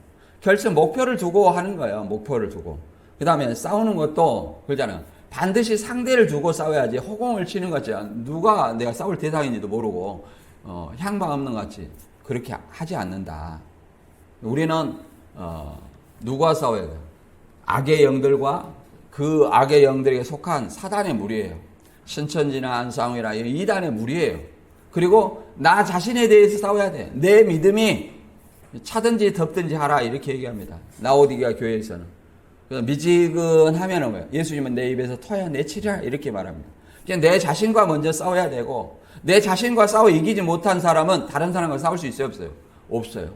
목표를 두고 하는 거예요. 목표를 두고. 그 다음에 싸우는 것도 그러잖아요. 반드시 상대를 두고 싸워야지 허공을 치는 것 같지 누가 내가 싸울 대상인지도 모르고 향방 없는 것 같이 그렇게 하지 않는다. 우리는 누가 싸워야 돼요? 악의 영들과 그 악의 영들에게 속한 사단의 무리예요. 신천지나 안상회나 이단의 무리예요. 그리고 나 자신에 대해서 싸워야 돼. 내 믿음이 차든지 덥든지 하라 이렇게 얘기합니다. 라오디게아 교회에서는. 미지근하면은 뭐예요? 예수님은 내 입에서 토야 내치리라 이렇게 말합니다. 그냥 내 자신과 먼저 싸워야 되고, 내 자신과 싸워 이기지 못한 사람은 다른 사람과 싸울 수 있어요, 없어요? 없어요.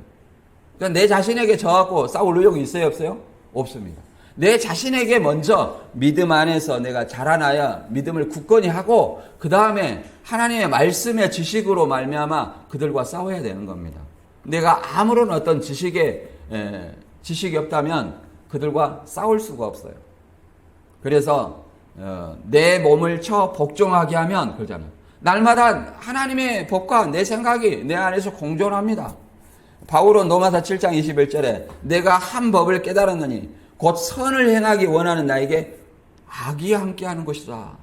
그러니까 내 자신에게 져갖고 싸울 의욕이 있어요, 없어요? 없습니다. 내 자신에게 먼저 믿음 안에서 내가 자라나야 믿음을 굳건히 하고, 그 다음에 하나님의 말씀의 지식으로 말미암아 그들과 싸워야 되는 겁니다. 내가 아무런 어떤 지식이 없다면 그들과 싸울 수가 없어요. 그래서 내 몸을 쳐 복종하게 하면 그러잖아요. 날마다 하나님의 법과 내 생각이 내 안에서 공존합니다. 바울은 로마서 7장 21절에 내가 한 법을 깨달았느니 곧 선을 행하기 원하는 나에게 악이 함께하는 것이다.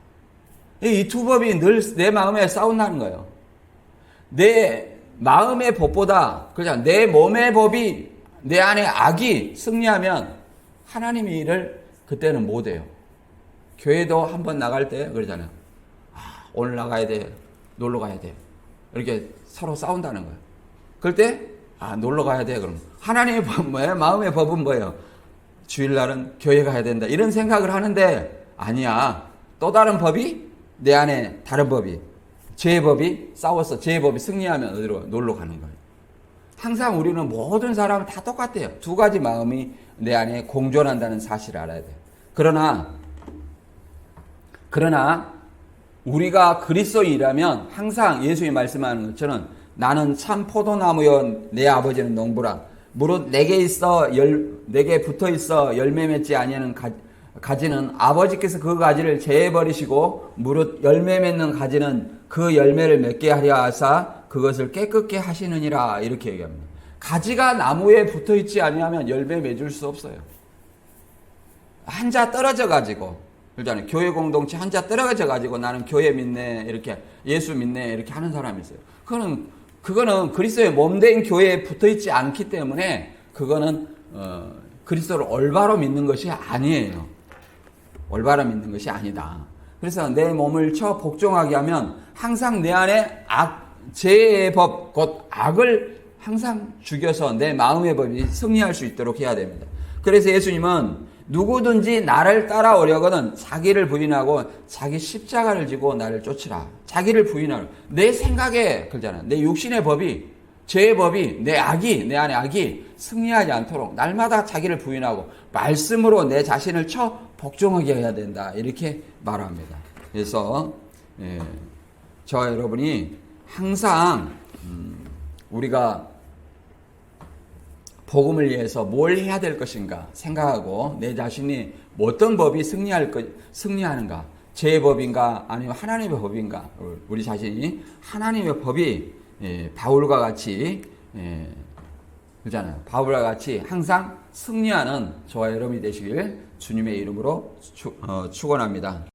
이 두 법이 늘 내 마음에 싸운다는 거예요. 내 마음의 법보다 그냥 내 몸의 법이 내 안에 악이 승리하면 하나님의 일을 그때는 못해요. 교회도 한번 나갈 때 그러잖아요. 오늘 나가야 돼. 놀러 가야 돼. 이렇게 서로 싸운다는 거예요. 그럴 때 놀러 가야 돼. 그럼 하나님의 법 뭐예요? 마음의 법은 뭐예요? 주일날은 교회 가야 된다. 이런 생각을 하는데 아니야. 또 다른 법이 내 안에 다른 법이 죄의 법이 싸워서 죄의 법이 승리하면 어디로 놀러 가는 거예요. 항상 우리는 모든 사람은 다 똑같아요. 두 가지 마음이 내 안에 공존한다는 사실을 알아야 돼요. 그러나 우리가 그리스도인이라면 항상 예수님이 말씀하는 것처럼 나는 참 포도나무여 내 아버지는 농부라. 무릇 내게 붙어 있어 열매 맺지 아니하는 가지는 아버지께서 그 가지를 제해버리시고 무릇 열매 맺는 가지는 그 열매를 맺게 하려 하사 그것을 깨끗게 하시느니라 이렇게 얘기합니다. 가지가 나무에 붙어 있지 아니하면 열매 맺을 수 없어요. 한자 떨어져 가지고 그러잖아요. 교회 공동체 한자 떨어져 가지고 나는 교회 믿네 이렇게 예수 믿네 이렇게 하는 사람이 있어요. 그거는 그리스도의 몸된 교회에 붙어 있지 않기 때문에 그거는 그리스도를 올바로 믿는 것이 아니에요. 올바로 믿는 것이 아니다. 그래서 내 몸을 쳐 복종하게 하면 항상 내 안에 죄의 법, 곧 악을 항상 죽여서 내 마음의 법이 승리할 수 있도록 해야 됩니다. 그래서 예수님은 누구든지 나를 따라오려거든 자기를 부인하고 자기 십자가를 지고 나를 쫓으라. 자기를 부인하라. 내 생각에 그러잖아. 내 육신의 법이 죄의 법이 내 안에 악이 승리하지 않도록 날마다 자기를 부인하고 말씀으로 내 자신을 쳐 복종하게 해야 된다. 이렇게 말합니다. 그래서 저와 여러분이 항상 우리가 복음을 위해서 뭘 해야 될 것인가 생각하고 내 자신이 어떤 법이 승리하는가, 죄의 법인가 아니면 하나님의 법인가, 우리 자신이 하나님의 법이 바울과 같이 그렇잖아요. 바울과 같이 항상 승리하는 저와 여러분이 되시길 주님의 이름으로 축원합니다.